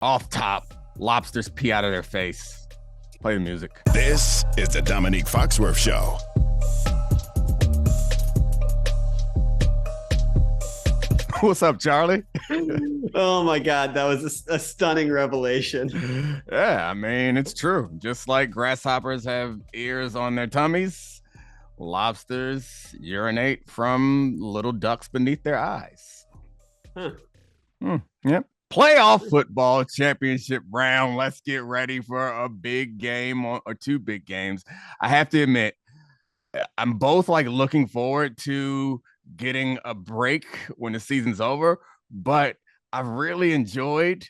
Off top, lobsters pee out of their face. Play the music. This is the Domonique Foxworth Show. What's up, Charlie? Oh my God, that was a stunning revelation. Yeah, I mean, it's true. Just like grasshoppers have ears on their tummies, lobsters urinate from little ducks beneath their eyes. Huh. Yep. Playoff football championship round. Let's get ready for a big game or two big games. I have to admit, I'm both like looking forward to getting a break when the season's over, but I've really enjoyed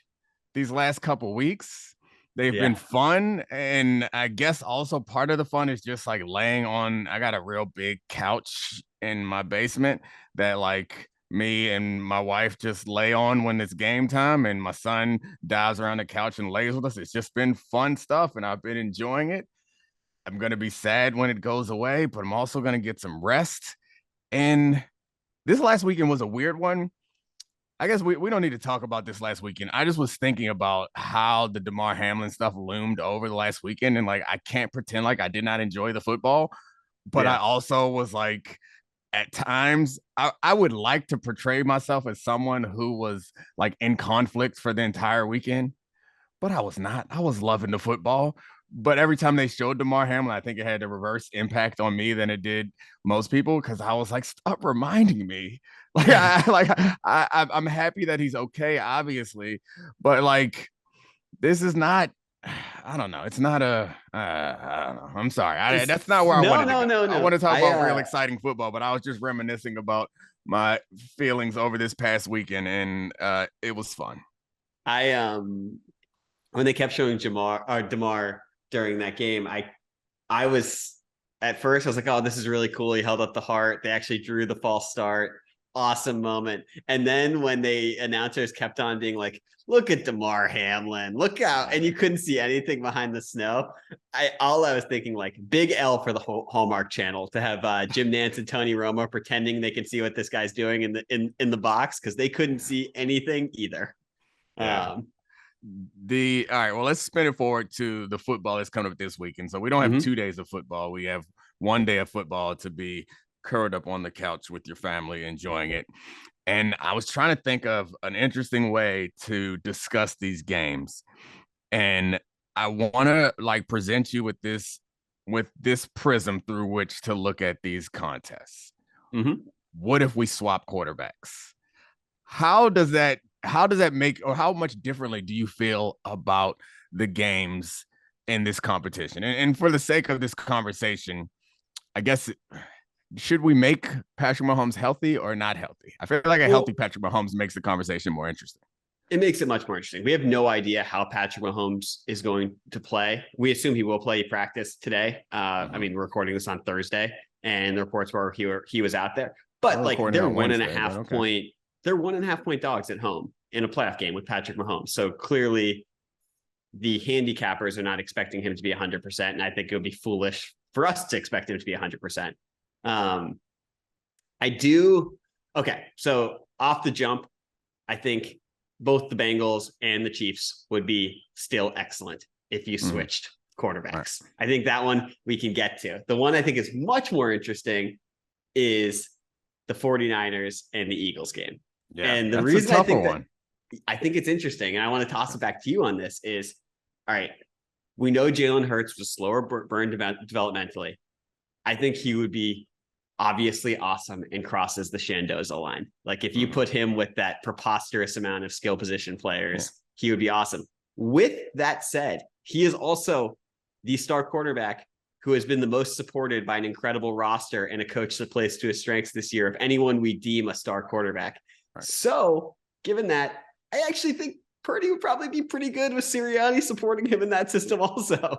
these last couple weeks. They've been fun, and I guess also part of the fun is just like laying on. I got a real big couch in my basement that like me and my wife just lay on when it's game time, and my son dives around the couch and lays with us. It's just been fun stuff, and I've been enjoying it. I'm going to be sad when it goes away, but I'm also going to get some rest. And this last weekend was a weird one. I guess we don't need to talk about this last weekend. I just was thinking about how the Damar Hamlin stuff loomed over the last weekend. And like, I can't pretend like I did not enjoy the football, but I also was like, at times, I would like to portray myself as someone who was like in conflict for the entire weekend, but I was not. I was loving the football. But every time they showed Damar Hamlin, I think it had a reverse impact on me than it did most people, because I was like, stop reminding me. I'm happy that he's okay, obviously, but like, this is not. I don't know. It's not a. I don't know. I'm sorry. That's not where I want to go. No. I want to talk about real exciting football, but I was just reminiscing about my feelings over this past weekend, and it was fun. When they kept showing Damar during that game, I was at first I was like, oh, this is really cool. He held up the heart. They actually drew the false start. Awesome moment. And then when the announcers kept on being like, look at Damar Hamlin, look out, and you couldn't see anything behind the snow. I was thinking like big L for the Hallmark Channel to have Jim Nantz and Tony Romo pretending they can see what this guy's doing in the box, because they couldn't see anything either. Yeah. All right, well, let's spin it forward to the football that's coming up this weekend. So we don't have 2 days of football. We have 1 day of football to be curled up on the couch with your family, enjoying it. And I was trying to think of an interesting way to discuss these games. And I want to like present you with this prism through which to look at these contests. What if we swap quarterbacks? How does that make, or how much differently do you feel about the games in this competition? And for the sake of this conversation, I guess, should we make Patrick Mahomes healthy or not healthy? I feel like a healthy Patrick Mahomes makes the conversation more interesting. It makes it much more interesting. We have no idea how Patrick Mahomes is going to play. We assume he will play practice today. I mean, we're recording this on Thursday, and the reports were he was out there. But like, they're 1.5 point. They're 1.5 point dogs at home in a playoff game with Patrick Mahomes. So clearly the handicappers are not expecting him to be 100%. And I think it would be foolish for us to expect him to be 100%. Okay. So off the jump, I think both the Bengals and the Chiefs would be still excellent if you switched quarterbacks. Right. I think that one we can get to. The one I think is much more interesting is the 49ers and the Eagles game. Yeah, and the reason I think it's interesting, and I want to toss it back to you on this, is, all right, we know Jalen Hurts was slower burn developmentally. I think he would be obviously awesome and crosses the Shandoza line. Like, if you put him with that preposterous amount of skill position players, he would be awesome. With that said, he is also the star quarterback who has been the most supported by an incredible roster and a coach that plays to his strengths this year, of anyone we deem a star quarterback. Right. So given that, I actually think Purdy would probably be pretty good with Sirianni supporting him in that system also.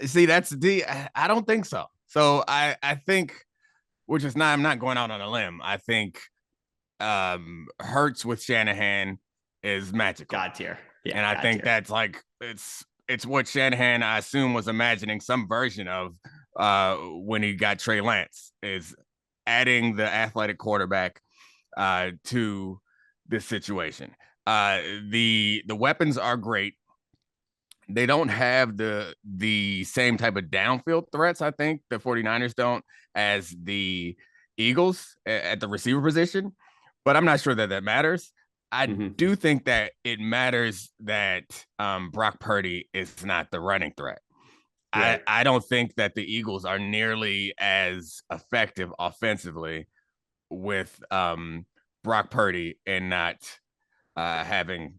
See, I don't think so. So I think, I'm not going out on a limb. I think Hurts with Shanahan is magical. God tier. Yeah, and I think that's like, it's what Shanahan, I assume, was imagining some version of when he got Trey Lance, is adding the athletic quarterback to this situation. The weapons are great. They don't have the same type of downfield threats, I think the 49ers don't, as the Eagles at the receiver position, but I'm not sure that that matters. I do think that it matters that Brock Purdy is not the running threat. Right. I don't think that the Eagles are nearly as effective offensively with Brock Purdy and not having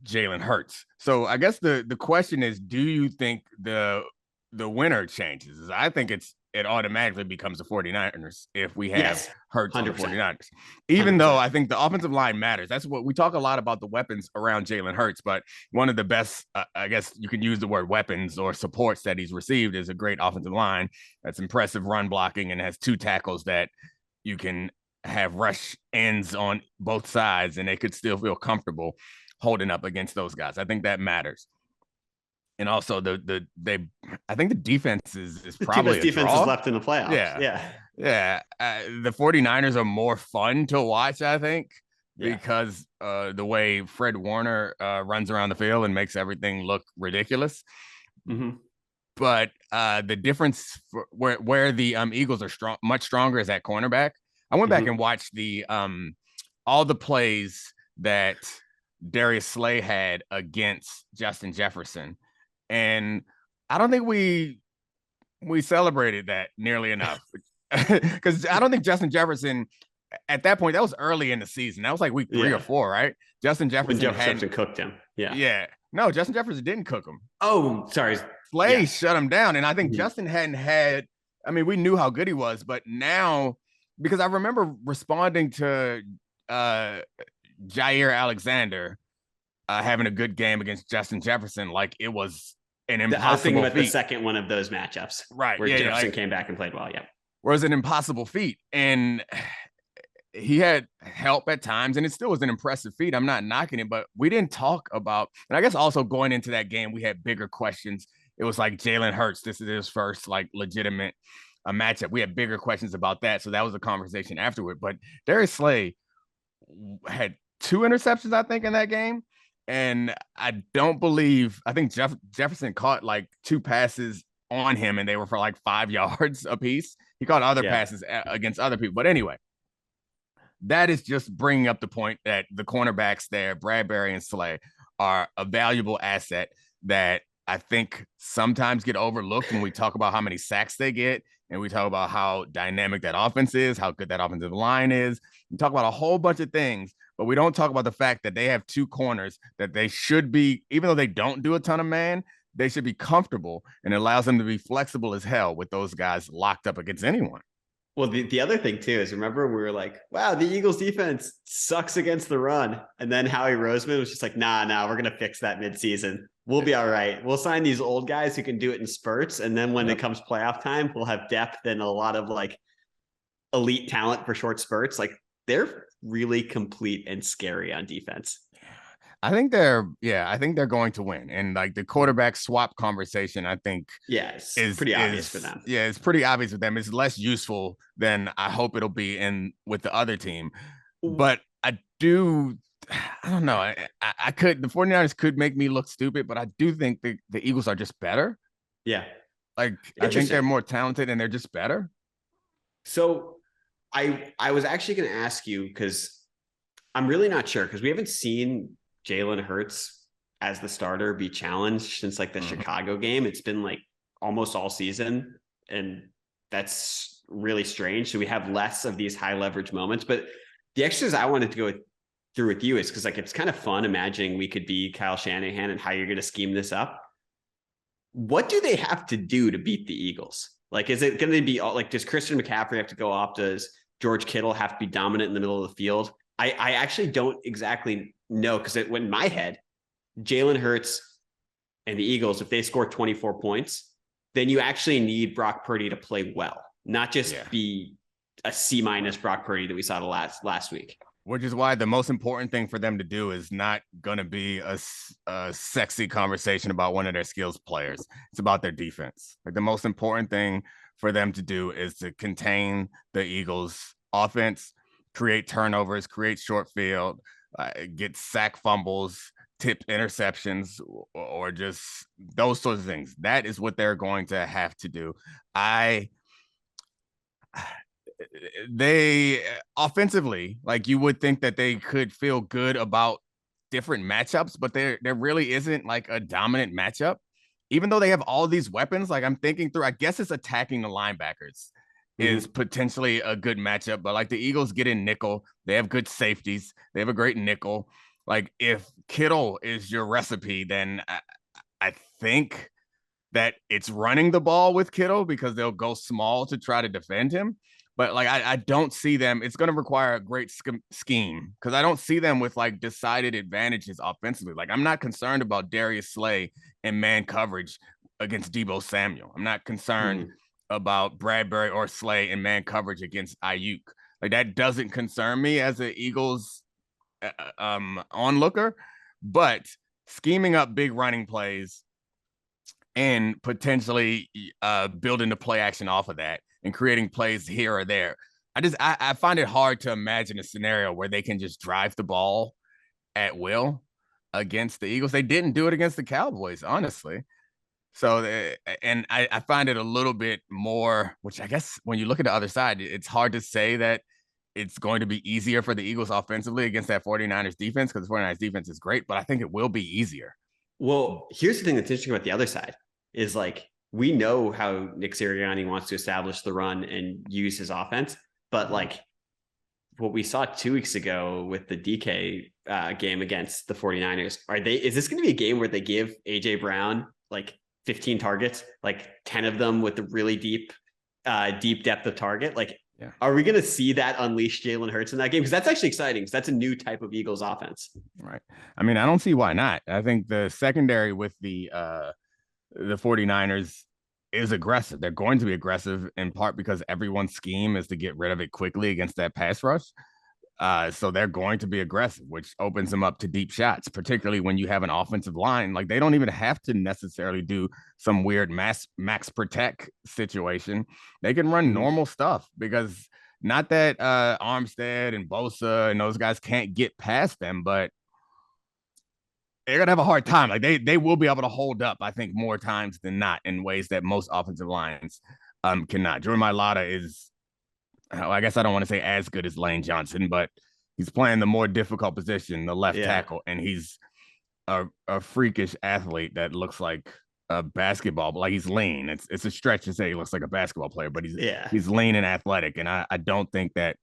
Jalen Hurts. So I guess the question is, do you think the winner changes? I think it automatically becomes the 49ers if we have Hurts on the 49ers. Even 100%. though I think the offensive line matters. That's what we talk a lot about, the weapons around Jalen Hurts, but one of the best, I guess you can use the word weapons or supports that he's received is a great offensive line that's impressive run blocking and has 2 tackles that you can have rush ends on both sides and they could still feel comfortable holding up against those guys. I think that matters. And also I think the defense is probably the defense is left in the playoffs. Yeah. The 49ers are more fun to watch, I think, because the way Fred Warner runs around the field and makes everything look ridiculous. But the difference where the Eagles are much stronger is at cornerback. I went back and watched the all the plays that Darius Slay had against Justin Jefferson. And I don't think we celebrated that nearly enough because I don't think Justin Jefferson at that point, that was early in the season. That was like week 3 or 4, right? Justin Jefferson cooked him. Yeah. No, Justin Jefferson didn't cook him. Oh, sorry. Slay shut him down. And I think Justin hadn't had, I mean, we knew how good he was, but now, because I remember responding to Jair Alexander having a good game against Justin Jefferson like it was an impossible I was thinking about feat. the second one of those matchups. Right. Where Jefferson came back and played well. Yeah. Was an impossible feat. And he had help at times, and it still was an impressive feat. I'm not knocking it, but we didn't talk about, and I guess also going into that game, we had bigger questions. It was like Jalen Hurts. This is his first like legitimate matchup. We had bigger questions about that. So that was a conversation afterward. But Darius Slay had 2 interceptions, I think, in that game. And I think Jefferson caught like 2 passes on him and they were for like 5 yards apiece. He caught other passes against other people. But anyway, that is just bringing up the point that the cornerbacks there, Bradbury and Slay, are a valuable asset that I think sometimes get overlooked when we talk about how many sacks they get and we talk about how dynamic that offense is, how good that offensive line is. We talk about a whole bunch of things, but we don't talk about the fact that they have 2 corners that they should be, even though they don't do a ton of man, they should be comfortable, and it allows them to be flexible as hell with those guys locked up against anyone. Well, the other thing too is, remember we were like, wow, the Eagles defense sucks against the run. And then Howie Roseman was just like, nah, we're going to fix that midseason. We'll be all right. We'll sign these old guys who can do it in spurts. And then when it comes playoff time, we'll have depth and a lot of like elite talent for short spurts. Like, they're really complete and scary on defense. I think they're going to win. And like the quarterback swap conversation, I think is pretty obvious for them. Yeah, it's pretty obvious with them. It's less useful than I hope it'll be with the other team. But I don't know. The 49ers could make me look stupid, but I do think the Eagles are just better. Yeah. Like, I think they're more talented and they're just better. So I was actually going to ask you, because I'm really not sure, because we haven't seen Jalen Hurts as the starter be challenged since like the Chicago game. It's been like almost all season, and that's really strange. So we have less of these high leverage moments. But the extras I wanted to go through with you is because like it's kind of fun imagining we could be Kyle Shanahan and how you're going to scheme this up. What do they have to do to beat the Eagles? Like, is it going to be like, does Christian McCaffrey have to go off? Does George Kittle have to be dominant in the middle of the field? I actually don't exactly know, because it went in my head, Jalen Hurts and the Eagles, if they score 24 points, then you actually need Brock Purdy to play well, not just be a C- Brock Purdy that we saw the last week. Which is why the most important thing for them to do is not going to be a sexy conversation about one of their skills players. It's about their defense. Like, the most important thing for them to do is to contain the Eagles' offense, create turnovers, create short field, get sack fumbles, tipped interceptions, or just those sorts of things. That is what they're going to have to do. They offensively, like you would think that they could feel good about different matchups, but there really isn't like a dominant matchup. Even though they have all these weapons, like I'm thinking through, I guess it's attacking the linebackers is potentially a good matchup. But like the Eagles get in nickel, they have good safeties, they have a great nickel. Like if Kittle is your recipe, then I think that it's running the ball with Kittle because they'll go small to try to defend him. But like I don't see them. It's going to require a great scheme because I don't see them with like decided advantages offensively. Like I'm not concerned about Darius Slay and man coverage against Deebo Samuel. I'm not concerned about Bradbury or Slay and man coverage against Ayuk. Like that doesn't concern me as an Eagles onlooker. But scheming up big running plays and potentially building the play action off of that and creating plays here or there. I find it hard to imagine a scenario where they can just drive the ball at will against the Eagles. They didn't do it against the Cowboys, honestly. So, and I find it a little bit more, which I guess when you look at the other side, it's hard to say that it's going to be easier for the Eagles offensively against that 49ers defense because the 49ers defense is great, but I think it will be easier. Well, here's the thing that's interesting about the other side is like, we know how Nick Sirianni wants to establish the run and use his offense, but like what we saw 2 weeks ago with the DK game against the 49ers, is this going to be a game where they give AJ Brown like 15 targets, like 10 of them with the really deep depth of target? Like, are we going to see that unleash Jalen Hurts in that game? Because that's actually exciting because that's a new type of Eagles offense. Right. I mean, I don't see why not. I think the secondary with the 49ers is aggressive. They're going to be aggressive in part because everyone's scheme is to get rid of it quickly against that pass rush. So they're going to be aggressive, which opens them up to deep shots, particularly when you have an offensive line. Like they don't even have to necessarily do some weird max protect situation. They can run normal stuff because not that Armstead and Bosa and those guys can't get past them, but they're gonna have a hard time. Like they will be able to hold up, I think, more times than not in ways that most offensive lines cannot. Jordan Mailata is, I guess I don't want to say as good as Lane Johnson, but he's playing the more difficult position, the left tackle, and he's a freakish athlete that looks like a basketball, but like he's lean. It's a stretch to say he looks like a basketball player, but he's lean and athletic, and I don't think that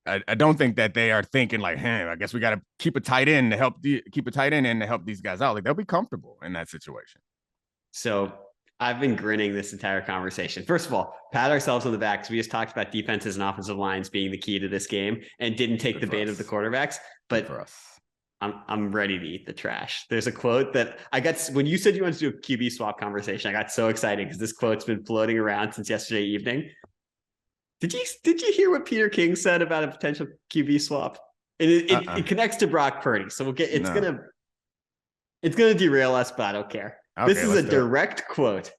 I don't think that they are thinking like, hey, I guess we got to keep a tight end to help these guys out. Like they'll be comfortable in that situation. So I've been grinning this entire conversation. First of all, pat ourselves on the back because we just talked about defenses and offensive lines being the key to this game and didn't take the bait of the quarterbacks. But for us, I'm ready to eat the trash. There's a quote that I got when you said you wanted to do a QB swap conversation. I got so excited because this quote's been floating around since yesterday evening. Did you hear what Peter King said about a potential QB swap? It connects to Brock Purdy, so it's gonna derail us, but I don't care. Okay, this is a direct quote.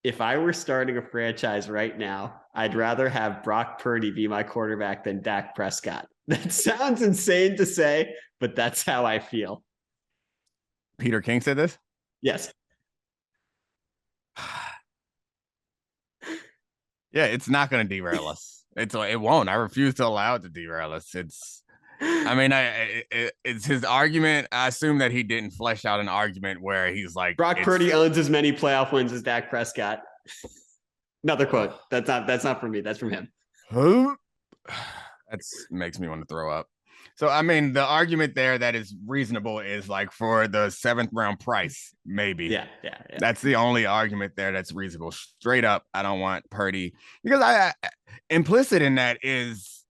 If I were starting a franchise right now, I'd rather have Brock Purdy be my quarterback than Dak Prescott. That sounds insane to say, but that's how I feel. Peter King said this? Yes. Yeah, it's not going to derail us. It won't. I refuse to allow it to derail us. It's his argument. I assume that he didn't flesh out an argument where he's like Brock Purdy owns as many playoff wins as Dak Prescott. Another quote. That's not from me. That's from him. Who? That makes me want to throw up. So, I mean, the argument there that is reasonable is like for the 7th round price, maybe. Yeah. That's the only argument there that's reasonable. Straight up, I don't want Purdy because I implicit in that is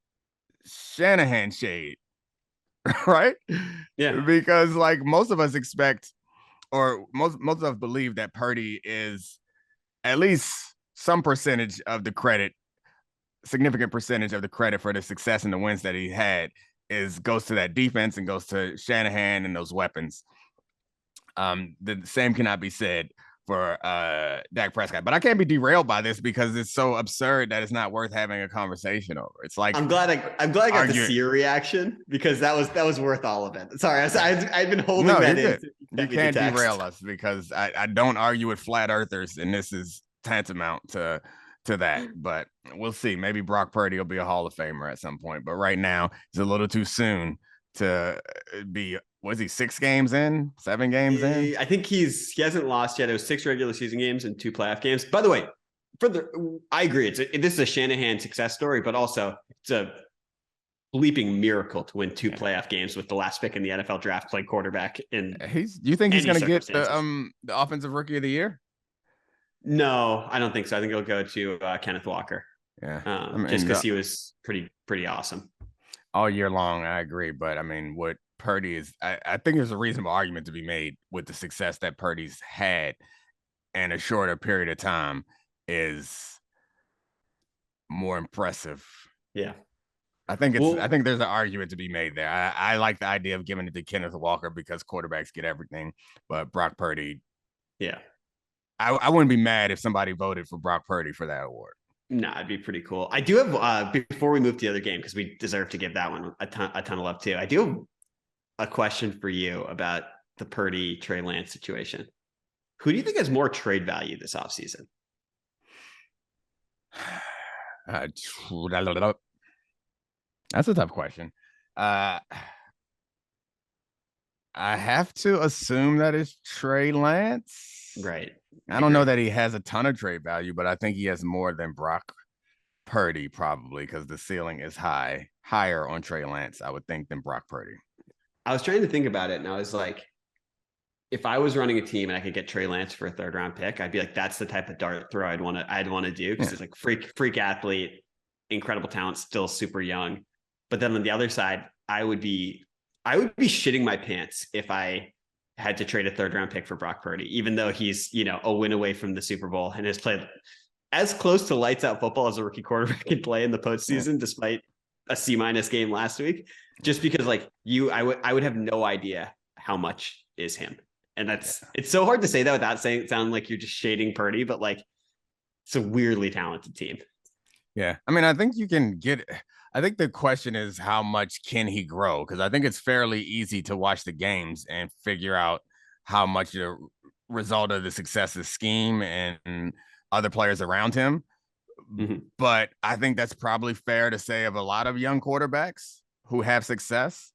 Shanahan shade, right? Yeah. Because like most of us expect, or most of us believe that Purdy is at least some percentage of the credit, significant percentage of the credit for the success and the wins that he had goes to that defense and goes to Shanahan and those weapons. The same cannot be said for Dak Prescott. But I can't be derailed by this because it's so absurd that it's not worth having a conversation over. It's like I'm glad I got to see your reaction because that was worth all of it. Sorry, I've been holding that in. You can't derail us because I don't argue with flat earthers, and this is tantamount to that. But we'll see. Maybe Brock Purdy will be a Hall of Famer at some point. But right now, it's a little too soon to be. Was he 6 games in, 7 games in? I think he hasn't lost yet. It was 6 regular season games and 2 playoff games. By the way, I agree. This is a Shanahan success story, but also it's a bleeping miracle to win 2 playoff games with the last pick in the NFL draft, play quarterback. You think he's going to get the offensive rookie of the year? No, I don't think so. I think he'll go to Kenneth Walker. Yeah, just because he was pretty awesome all year long. I agree, but I mean, what Purdy is, I think there's a reasonable argument to be made with the success that Purdy's had in a shorter period of time is more impressive. Yeah. I think there's an argument to be made there. I like the idea of giving it to Kenneth Walker because quarterbacks get everything, but Brock Purdy. Yeah. I wouldn't be mad if somebody voted for Brock Purdy for that award. No, it'd be pretty cool. I do have, before we move to the other game, because we deserve to give that one a ton of love too. I do have a question for you about the Purdy Trey Lance situation. Who do you think has more trade value this offseason? That's a tough question. I have to assume that it's Trey Lance. Right. I don't know that he has a ton of trade value, but I think he has more than Brock Purdy probably because the ceiling is higher on Trey Lance, I would think, than Brock Purdy. I was trying to think about it, and I was like, if I was running a team and I could get Trey Lance for a 3rd round pick, I'd be like, that's the type of dart throw I'd want to do because he's like freak athlete, incredible talent, still super young. But then on the other side, I would be shitting my pants if I had to trade a 3rd round pick for Brock Purdy, even though he's, a win away from the Super Bowl and has played as close to lights out football as a rookie quarterback can play in the postseason, despite a C- game last week, just because I would have no idea how much is him. And it's so hard to say that without sounding like you're just shading Purdy, but it's a weirdly talented team. Yeah. I mean, I think the question is how much can he grow? Because I think it's fairly easy to watch the games and figure out how much a result of the success of scheme and other players around him. Mm-hmm. But I think that's probably fair to say of a lot of young quarterbacks who have success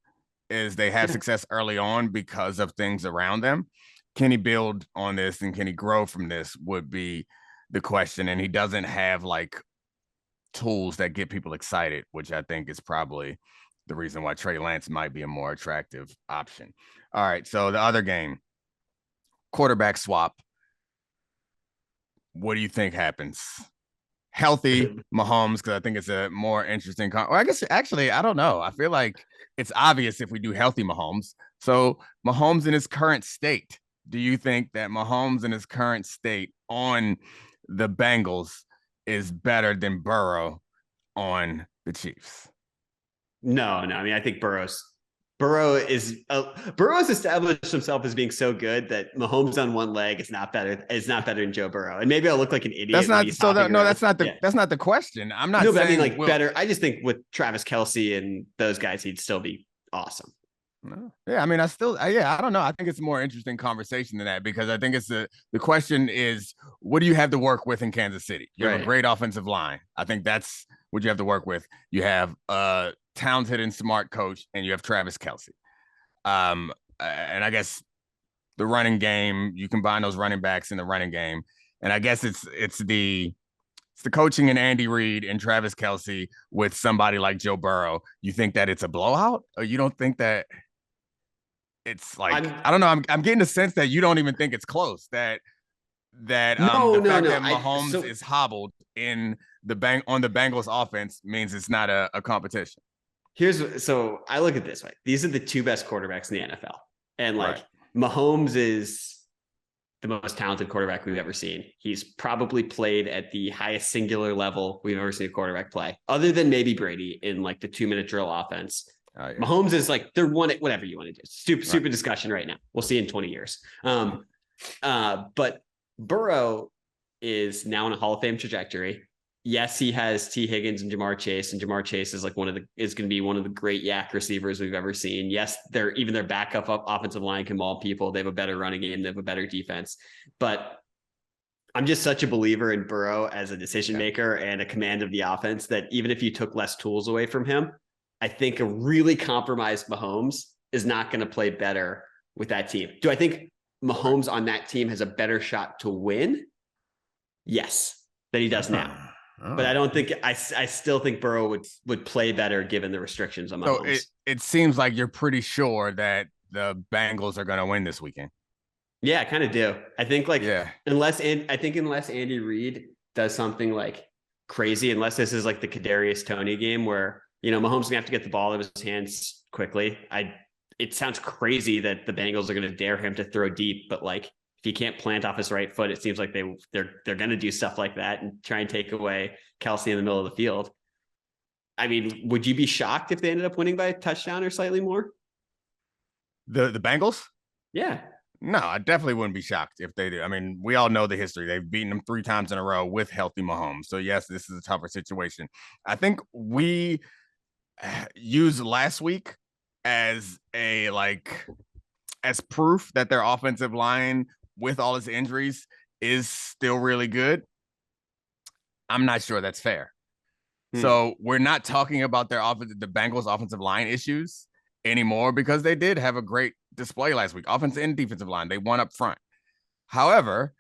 is they have success early on because of things around them. Can he build on this and can he grow from this would be the question. And he doesn't have tools that get people excited, which I think is probably the reason why Trey Lance might be a more attractive option. All right, so the other game, quarterback swap. What do you think happens? Healthy Mahomes, because I think it's a more interesting. I guess actually, I don't know. I feel like it's obvious if we do healthy Mahomes. So Mahomes in his current state, do you think that Mahomes in his current state on the Bengals is better than Burrow on the Chiefs? No. I mean, I think Burrow has established himself as being so good that Mahomes on one leg is not better than Joe Burrow. And maybe I'll look like an idiot. That's not that's not the question. I'm not saying I mean, better. I just think with Travis Kelce and those guys, he'd still be awesome. No. Yeah, I mean, I don't know. I think it's a more interesting conversation than that because I think it's the question is, what do you have to work with in Kansas City? You have a great offensive line. I think that's what you have to work with. You have a talented and smart coach, and you have Travis Kelce. And I guess the running game, you combine those running backs in the running game, and I guess it's the coaching in Andy Reid and Travis Kelce with somebody like Joe Burrow. You think that it's a blowout, or you don't think that? It's I don't know. I'm getting the sense that you don't even think it's close. That Mahomes is hobbled on the Bengals offense means it's not a competition. So I look at it this way. These are the 2 best quarterbacks in the NFL. And Mahomes is the most talented quarterback we've ever seen. He's probably played at the highest singular level we've ever seen a quarterback play, other than maybe Brady in the 2-minute drill offense. Oh, yeah. Mahomes is they're whatever you want to do. Stupid discussion right now. We'll see in 20 years. But Burrow is now on a Hall of Fame trajectory. Yes, he has T. Higgins and Jamar Chase, and Jamar Chase is like going to be one of the great yak receivers we've ever seen. Yes, even their backup offensive line can maul people. They have a better running game. They have a better defense. But I'm just such a believer in Burrow as a decision maker and a command of the offense that even if you took less tools away from him, I think a really compromised Mahomes is not going to play better with that team. Do I think Mahomes on that team has a better shot to win? Yes, than he does now. But I don't think I still think Burrow would play better given the restrictions on Mahomes. So it seems like you're pretty sure that the Bengals are going to win this weekend. Yeah, I kind of do. I think unless Andy Reid does something like crazy, unless this is like the Kadarius Toney game where, Mahomes gonna have to get the ball out of his hands quickly. It sounds crazy that the Bengals are going to dare him to throw deep, but like, if he can't plant off his right foot, it seems like they're going to do stuff like that and try and take away Kelsey in the middle of the field. I mean, would you be shocked if they ended up winning by a touchdown or slightly more? The Bengals? Yeah. No, I definitely wouldn't be shocked if they do. I mean, we all know the history. They've beaten them 3 times in a row with healthy Mahomes. So yes, this is a tougher situation. I think we used last week as proof that their offensive line with all its injuries is still really good. I'm not sure that's fair. So we're not talking about the Bengals offensive line issues anymore because they did have a great display last week, offensive and defensive line. They won up front. However,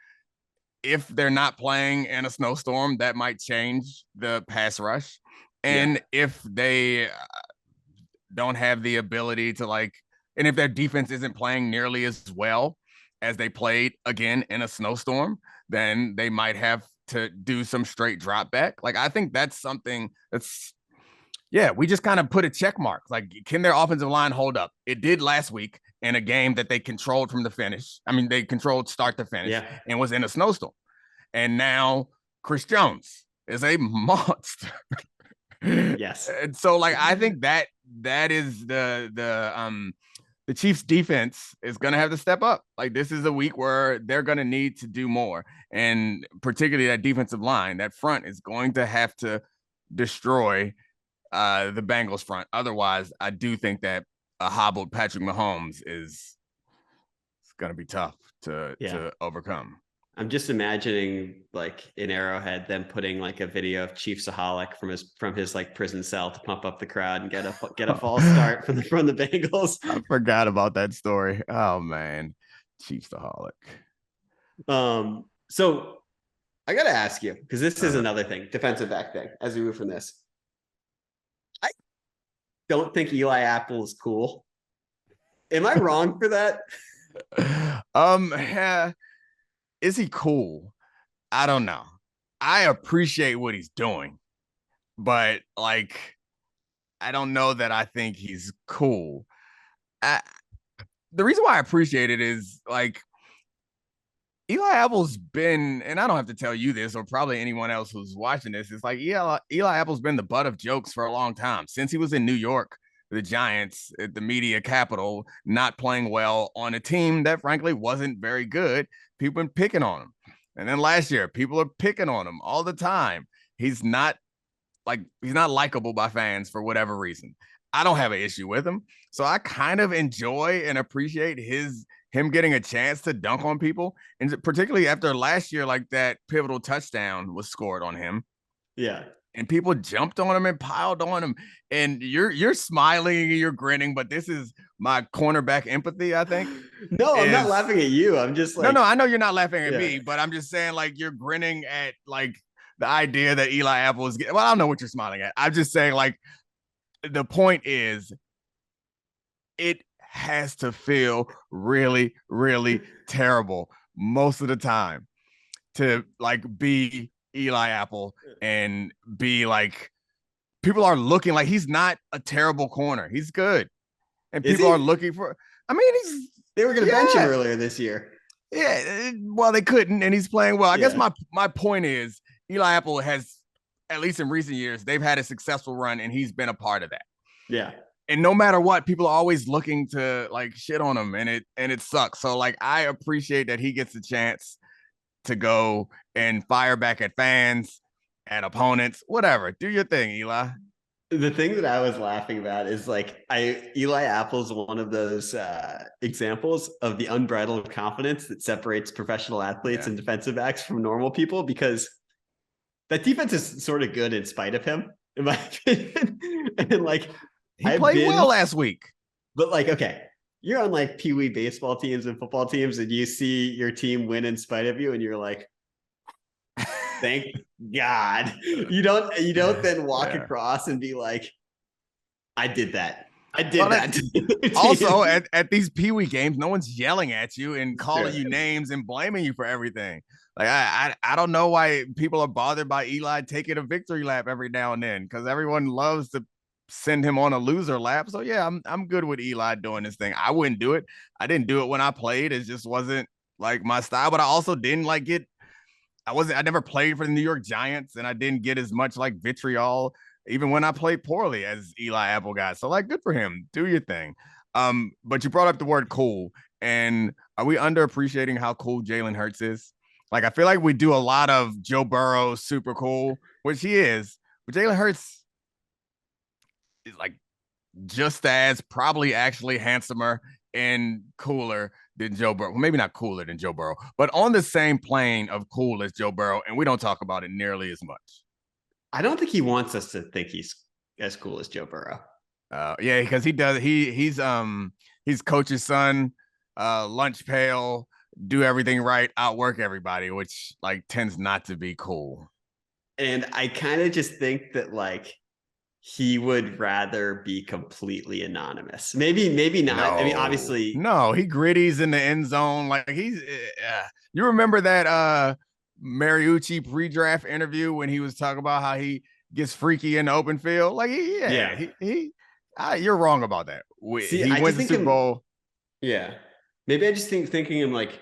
if they're not playing in a snowstorm, that might change the pass rush. And if they don't have the ability to and if their defense isn't playing nearly as well as they played again in a snowstorm, then they might have to do some straight drop back. I think that's something we just kind of put a check mark. Can their offensive line hold up? It did last week in a game that they controlled from the finish. I mean, they controlled start to finish and was in a snowstorm. And now Chris Jones is a monster. Yes. And so I think that is the Chiefs defense is going to have to step up. This is a week where they're going to need to do more. And particularly that defensive line, that front is going to have to destroy the Bengals front. Otherwise, I do think that a hobbled Patrick Mahomes is going to be tough to overcome. I'm just imagining in Arrowhead them putting a video of Chiefsaholic from his prison cell to pump up the crowd and get a false start from the Bengals. I forgot about that story. Oh man, Chiefsaholic. So I got to ask you, because this is another thing, defensive back thing, as we move from this. I don't think Eli Apple is cool. Am I wrong for that? Is he cool? I don't know. I appreciate what he's doing, but I don't know that I think he's cool. The reason why I appreciate it is Eli Apple's been, and I don't have to tell you this or probably anyone else who's watching this, it's Eli Apple's been the butt of jokes for a long time since he was in New York, the Giants at the media capital, not playing well on a team that frankly wasn't very good. People been picking on him. And then last year, people are picking on him all the time. He's not likable by fans for whatever reason. I don't have an issue with him. So I kind of enjoy and appreciate him getting a chance to dunk on people. And particularly after last year, that pivotal touchdown was scored on him. Yeah. And people jumped on him and piled on him. And you're smiling and you're grinning, but this is my cornerback empathy, I think. No, I'm not laughing at you. I'm just No, I know you're not laughing at me, but I'm just saying you're grinning at the idea that Eli Apple is well, I don't know what you're smiling at. I'm just saying the point is it has to feel really, really terrible most of the time to be Eli Apple and be people are looking he's not a terrible corner. He's good. And people are looking for, they were going to bench him earlier this year. Yeah. Well, they couldn't, and he's playing well. I guess my point is Eli Apple has, at least in recent years, they've had a successful run and he's been a part of that. Yeah. And no matter what, people are always looking to shit on him and it sucks. So I appreciate that he gets a chance to go and fire back at fans, at opponents, whatever. Do your thing, Eli. The thing that I was laughing about is like Eli Apple's one of those examples of the unbridled confidence that separates professional athletes and defensive backs from normal people, because that defense is sort of good in spite of him, in my opinion. And like he played well last week. But like, okay, you're on like Pee Wee baseball teams and football teams, and you see your team win in spite of you, and you're like, thank God. You don't then walk across and be like, I did that. I did that. Also, at these Pee Wee games, no one's yelling at you and calling you names and blaming you for everything. Like I don't know why people are bothered by Eli taking a victory lap every now and then, because everyone loves to send him on a loser lap. So yeah, I'm good with Eli doing this thing. I wouldn't do it. I didn't do it when I played. It just wasn't like my style. But I also didn't like get. I never played for the New York Giants, and I didn't get as much like vitriol even when I played poorly as Eli Apple got. So like, good for him. Do your thing. But you brought up the word cool, and are we underappreciating how cool Jalen Hurts is? Like, I feel like we do a lot of Joe Burrow super cool, which he is, but Jalen Hurts is like just as probably actually handsomer and cooler than Joe Burrow. Well, maybe not cooler than Joe Burrow, but on the same plane of cool as Joe Burrow, and we don't talk about it nearly as much. I don't think he wants us to think he's as cool as Joe Burrow. Yeah, because he does. He's coach's son, lunch pail, do everything right, outwork everybody, which like tends not to be cool. And I kind of just think that like he would rather be completely anonymous. Maybe not. No. I mean, obviously, no. He gritties in the end zone. Like he's. You remember that Mariucci pre-draft interview when he was talking about how he gets freaky in the open field? Like you're wrong about that. He went to the Super Bowl. Yeah, maybe I just thinking him like,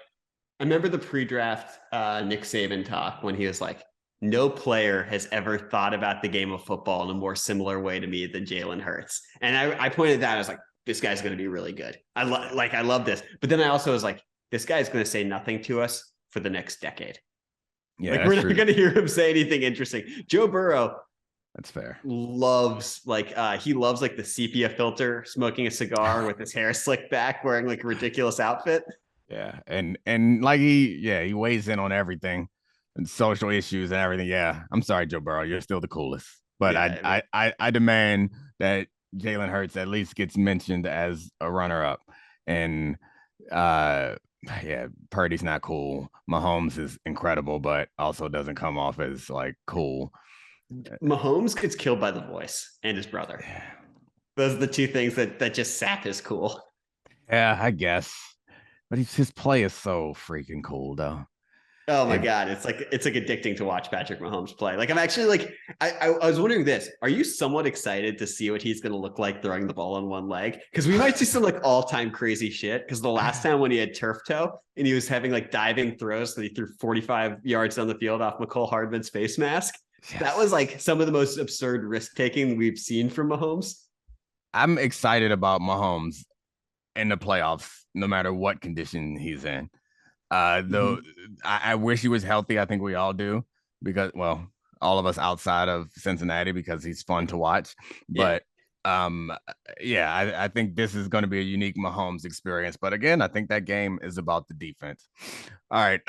I remember the pre-draft Nick Saban talk when he was like, no player has ever thought about the game of football in a more similar way to me than Jalen Hurts. And I pointed that, I was like, this guy's going to be really good. I love this. But then I also was like, this guy's going to say nothing to us for the next decade. Yeah, like, we're not going to hear him say anything interesting. Joe Burrow, that's fair, loves he loves like the sepia filter, smoking a cigar with his hair slicked back, wearing like a ridiculous outfit. Yeah, and like he weighs in on everything and social issues and everything. Yeah, I'm sorry, Joe Burrow, you're still the coolest, but I demand that Jalen Hurts at least gets mentioned as a runner-up. And Purdy's not cool. Mahomes is incredible, but also doesn't come off as like cool. Mahomes gets killed by the voice and his brother. Yeah. Those are the two things that just sap his cool. Yeah, I guess. But his play is so freaking cool, though. Oh my God. It's like addicting to watch Patrick Mahomes play. Like, I'm actually like, I was wondering this, are you somewhat excited to see what he's going to look like throwing the ball on one leg? Because we might see some like all-time crazy shit. Because the last time when he had turf toe and he was having like diving throws that he threw 45 yards down the field off McCole Hardman's face mask, that was like some of the most absurd risk-taking we've seen from Mahomes. I'm excited about Mahomes in the playoffs, no matter what condition he's in. Though I wish he was healthy. I think we all do, because, well, all of us outside of Cincinnati, because he's fun to watch. But I think this is going to be a unique Mahomes experience. But again, I think that game is about the defense. All right.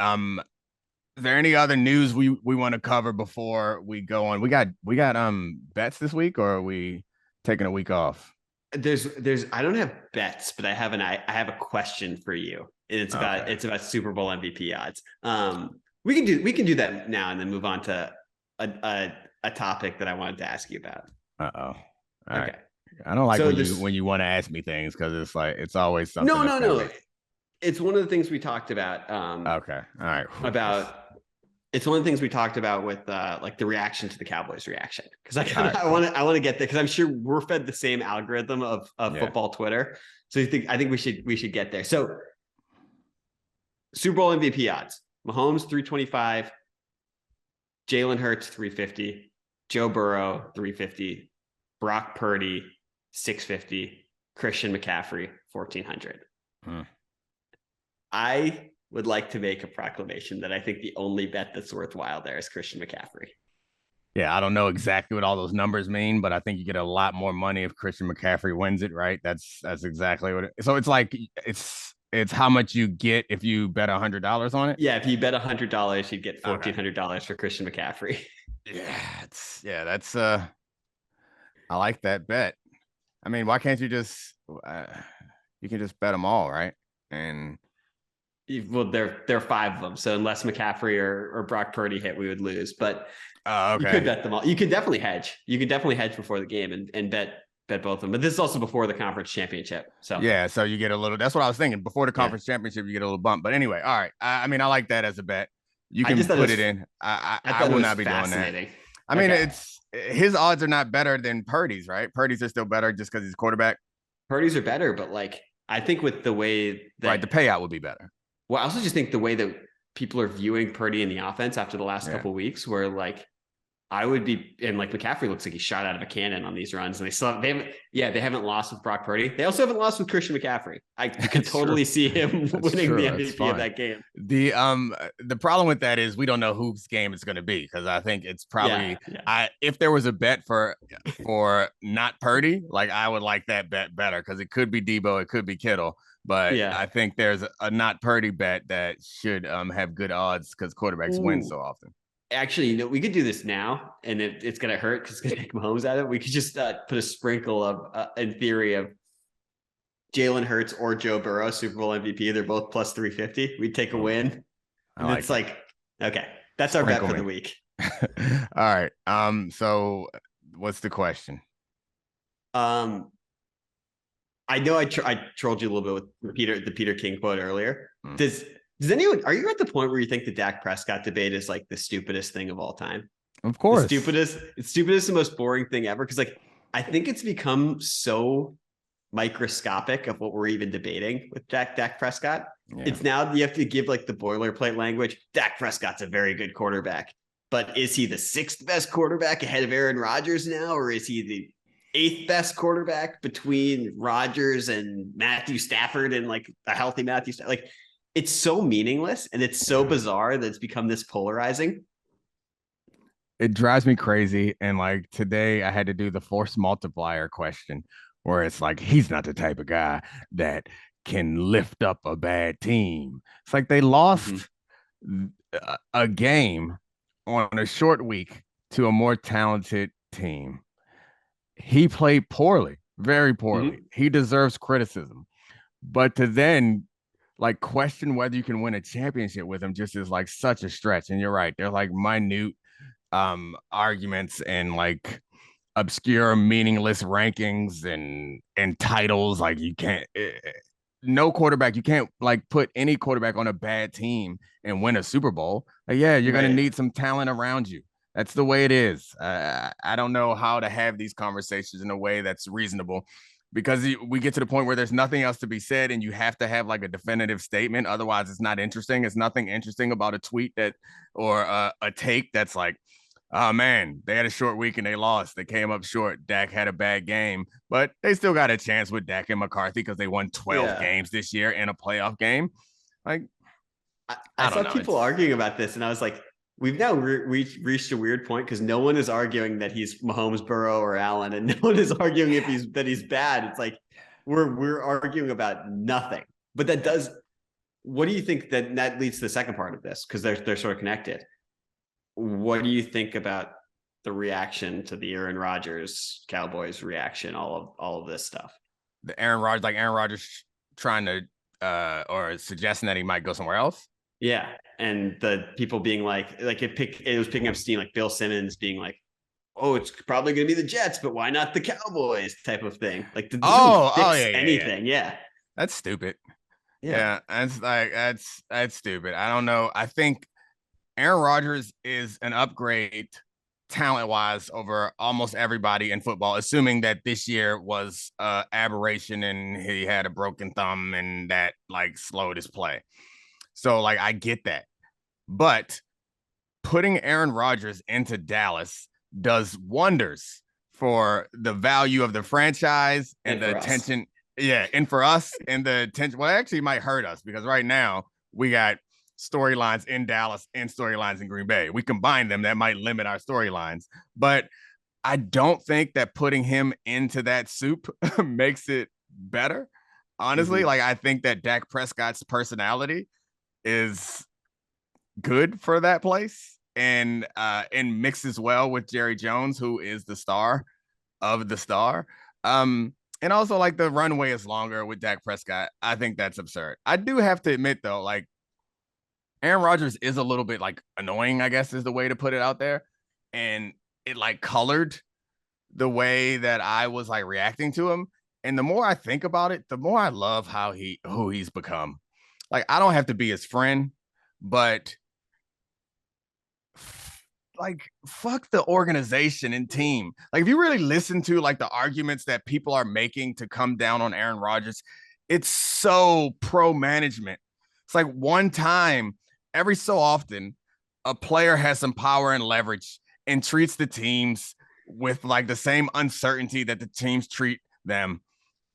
Is there any other news we want to cover before we go on? We got bets this week, or are we taking a week off? There's I don't have bets, but I have a question for you. And it's about Super Bowl MVP odds. We can do that now and then move on to a topic that I wanted to ask you about. All right. I don't like when you want to ask me things, because it's like it's always something. No. It's one of the things we talked about. Okay. All right. It's one of the things we talked about with like the reaction to the Cowboys reaction, because I want to get there, because I'm sure we're fed the same algorithm of football Twitter. So I think we should get there. So Super Bowl MVP odds: Mahomes 325, Jalen Hurts 350, Joe Burrow 350, Brock Purdy 650, Christian McCaffrey 1400. I would like to make a proclamation that I think the only bet that's worthwhile there is Christian McCaffrey. Yeah, I don't know exactly what all those numbers mean, but I think you get a lot more money if Christian McCaffrey wins it, right? That's exactly what it is. So it's like it's how much you get if you bet $100 on it. Yeah, if you bet $100, you'd get $1,400 for Christian McCaffrey. That's I like that bet. I mean, why can't you just you can just bet them all, right? And well, there are 5 of them, so unless McCaffrey or Brock Purdy hit, we would lose. But okay. You could bet them all. You could definitely hedge. You could definitely hedge before the game and bet both of them. But this is also before the conference championship. So yeah, so you get a little. That's what I was thinking. Before the conference championship, you get a little bump. But anyway, all right. I mean, I like that as a bet. You can put it in. I will not be doing that. I mean, it's his odds are not better than Purdy's, right? Purdy's are still better just because he's quarterback. Purdy's are better, but like I think with the way that the payout would be better. Well, I also just think the way that people are viewing Purdy in the offense after the last couple of weeks, where like I would be, and like McCaffrey looks like he shot out of a cannon on these runs, and they haven't lost with Brock Purdy. They also haven't lost with Christian McCaffrey. I could totally see him winning the MVP of that game. The problem with that is we don't know whose game it's going to be, because I think it's probably if there was a bet for not Purdy, like I would like that bet better, because it could be Debo, it could be Kittle. But I think there's a not Purdy bet that should have good odds because quarterbacks win so often. Actually, we could do this now, and it's going to hurt because it's going to take Mahomes out of it. We could just put a sprinkle of, in theory, of Jalen Hurts or Joe Burrow, Super Bowl MVP. They're both plus 350. We'd take a win. And it's like, okay, that's our bet for the week. All right. So what's the question? I know I trolled you a little bit with the Peter King quote earlier. Does anyone, are you at the point where you think the Dak Prescott debate is like the stupidest thing of all time? Of course. It's the most boring thing ever. Cause like, I think it's become so microscopic of what we're even debating with Dak Prescott. Yeah. It's now you have to give like the boilerplate language. Dak Prescott's a very good quarterback, but is he the 6th best quarterback ahead of Aaron Rodgers now? Or is he the 8th best quarterback between Rodgers and Matthew Stafford and like a healthy Matthew Stafford? Like, it's so meaningless and it's so bizarre that it's become this polarizing. It drives me crazy. And like today I had to do the force multiplier question where it's like, he's not the type of guy that can lift up a bad team. It's like they lost a game on a short week to a more talented team. He played poorly, very poorly. He deserves criticism. But to then like question whether you can win a championship with him just is like such a stretch. And you're right. They're like minute arguments and like obscure, meaningless rankings and titles. Like you can't, no quarterback, you can't like put any quarterback on a bad team and win a Super Bowl. Like, yeah, you're going to need some talent around you. That's the way it is. I don't know how to have these conversations in a way that's reasonable, because we get to the point where there's nothing else to be said and you have to have like a definitive statement. Otherwise, it's not interesting. It's nothing interesting about a tweet or a take that's like, oh, man, they had a short week and they lost. They came up short. Dak had a bad game, but they still got a chance with Dak and McCarthy because they won 12 games this year in a playoff game. Like, I saw people arguing about this, and I was like, we've now reached a weird point because no one is arguing that he's Mahomes, Burrow, or Allen, and no one is arguing that he's bad. It's like we're arguing about nothing. But that does. What do you think that leads to the second part of this? Because they're sort of connected. What do you think about the reaction to the Aaron Rodgers Cowboys reaction? All of this stuff. The Aaron Rodgers trying to or suggesting that he might go somewhere else. Yeah, and the people being like it was picking up steam, like Bill Simmons being like, "Oh, it's probably going to be the Jets, but why not the Cowboys?" type of thing. Like, anything. Yeah, that's stupid. Yeah, that's like that's stupid. I don't know. I think Aaron Rodgers is an upgrade talent-wise over almost everybody in football, assuming that this year was aberration and he had a broken thumb and that like slowed his play. So, like, I get that. But putting Aaron Rodgers into Dallas does wonders for the value of the franchise and the attention. Yeah, and for us and the attention. Well, actually, it might hurt us because right now we got storylines in Dallas and storylines in Green Bay. We combine them, that might limit our storylines. But I don't think that putting him into that soup makes it better. Honestly, like I think that Dak Prescott's personality is good for that place and mixes well with Jerry Jones, who is the star of the star. And also like the runway is longer with Dak Prescott. I think that's absurd. I do have to admit though, like Aaron Rodgers is a little bit like annoying, I guess is the way to put it out there. And it like colored the way that I was like reacting to him. And the more I think about it, the more I love who he's become. Like I don't have to be his friend, but like fuck the organization and team. Like if you really listen to like the arguments that people are making to come down on Aaron Rodgers, it's so pro management. It's like one time every so often a player has some power and leverage and treats the teams with like the same uncertainty that the teams treat them.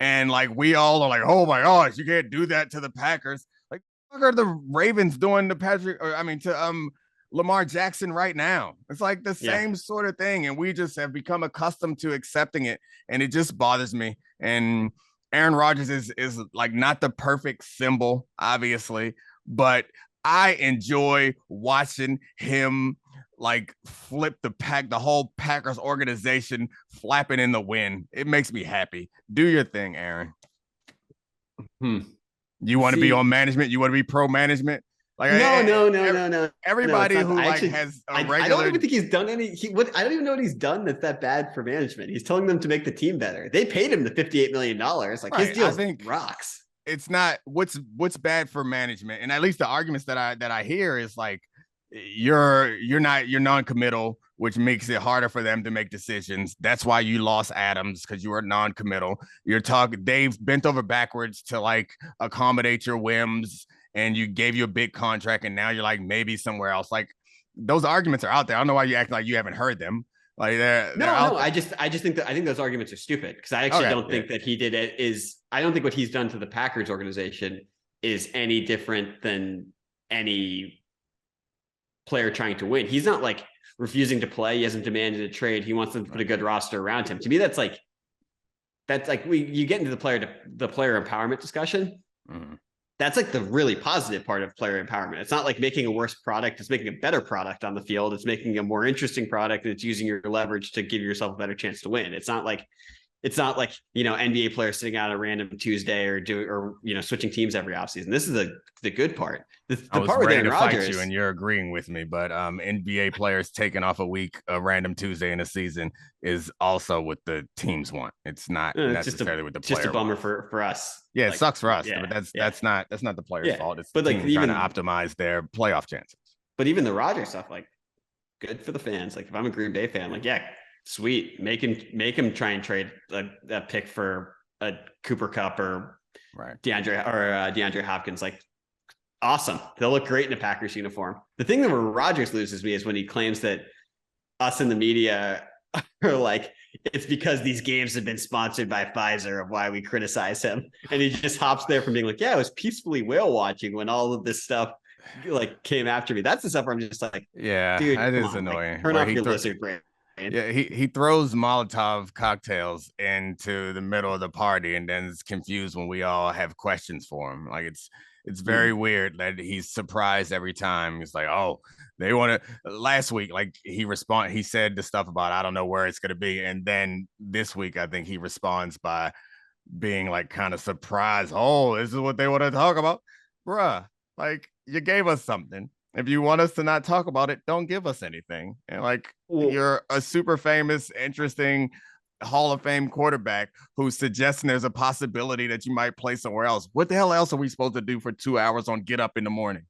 And like we all are like, oh my gosh, you can't do that to the Packers. Like what are the Ravens doing to Lamar Jackson right now? It's like the same sort of thing. And we just have become accustomed to accepting it. And it just bothers me. And Aaron Rodgers is like not the perfect symbol, obviously, but I enjoy watching him like flip the whole Packers organization flapping in the wind. It makes me happy. Do your thing, Aaron. You want to be on management? You want to be pro management? Like no. Everybody who has a regular. I don't even think he's done any. I don't even know what he's done that's that bad for management. He's telling them to make the team better. They paid him the $58 million. Like his deal rocks. It's not what's bad for management, and at least the arguments that I hear is like you're non-committal, which makes it harder for them to make decisions. That's why you lost Adams, because you were non-committal. They've bent over backwards to like accommodate your whims, and you gave you a big contract, and now you're like maybe somewhere else. Like those arguments are out there. I don't know why you act like you haven't heard them. Like I just think those arguments are stupid, because I actually don't think that he did it I don't think what he's done to the Packers organization is any different than any player trying to win. He's not like refusing to play. He hasn't demanded a trade. He wants them to put a good roster around him. To me, that's like you get into the player empowerment discussion. Mm-hmm. That's like the really positive part of player empowerment. It's not like making a worse product. It's making a better product on the field. It's making a more interesting product. It's using your leverage to give yourself a better chance to win. It's not like, NBA players sitting out a random Tuesday or switching teams every offseason. This is the good part. The part with Aaron Rodgers, you and you're agreeing with me, but NBA players taking off a week, a random Tuesday in a season is also what the teams want. It's not necessarily what the player just a bummer wants. for us. Yeah, it sucks for us, but that's not the player's fault. It's the team trying to optimize their playoff chances. But even the Rodgers stuff, like, good for the fans. Like, if I'm a Green Bay fan, like, yeah, sweet. Make him try and trade a pick for a Cooper Kupp or DeAndre Hopkins. Like, awesome. They'll look great in a Packers uniform. The thing that Rodgers loses me is when he claims that us in the media are like, it's because these games have been sponsored by Pfizer of why we criticize him. And he just hops there from being like, yeah, I was peacefully whale watching when all of this stuff like came after me. That's the stuff where I'm just like, yeah, dude, that is annoying. Like, turn off your lizard brain. Yeah, he throws Molotov cocktails into the middle of the party and then is confused when we all have questions for him. Like it's very weird that he's surprised every time. He's like, oh, they want to. Last week, like he said the stuff about I don't know where it's gonna be, and then this week I think he responds by being like kind of surprised. Oh, this is what they want to talk about, bruh. Like you gave us something. If you want us to not talk about it, don't give us anything. And like you're a super famous, interesting Hall of Fame quarterback who's suggesting there's a possibility that you might play somewhere else. What the hell else are we supposed to do for 2 hours on Get Up in the Morning?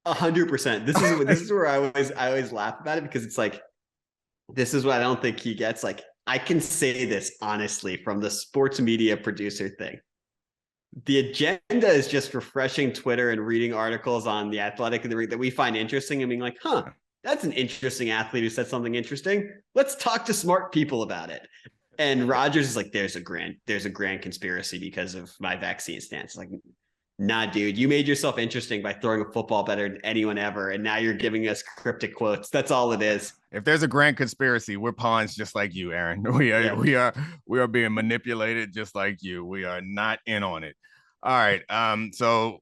100%. This is where I always laugh about it, because it's like, this is what I don't think he gets. Like, I can say this honestly from the sports media producer thing. The agenda is just refreshing Twitter and reading articles on The Athletic that we find interesting and being like, that's an interesting athlete who said something interesting. Let's talk to smart people about it. And Rodgers is like, there's a grand conspiracy because of my vaccine stance. Like, Nah, dude, you made yourself interesting by throwing a football better than anyone ever, and now you're giving us cryptic quotes. That's all it is. If there's a grand conspiracy, we're pawns just like you, Aaron. We are being manipulated just like you. We are not in on it. All right. So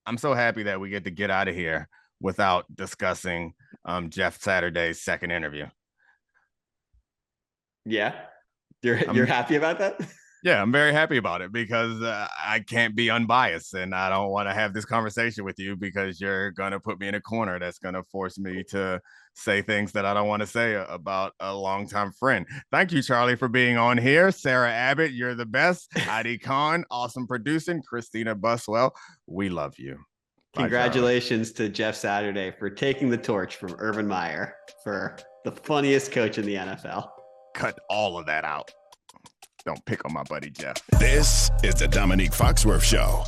I'm so happy that we get out of here without discussing Jeff Saturday's second interview. Yeah. You're happy about that? Yeah, I'm very happy about it because I can't be unbiased, and I don't want to have this conversation with you because you're going to put me in a corner that's going to force me to say things that I don't want to say about a longtime friend. Thank you, Charlie, for being on here. Sarah Abbott, you're the best. Heidi Khan, awesome producing. Christina Buswell, we love you. Congratulations to Jeff Saturday for taking the torch from Urban Meyer for the funniest coach in the NFL. Cut all of that out. Don't pick on my buddy Jeff. This is the Domonique Foxworth Show.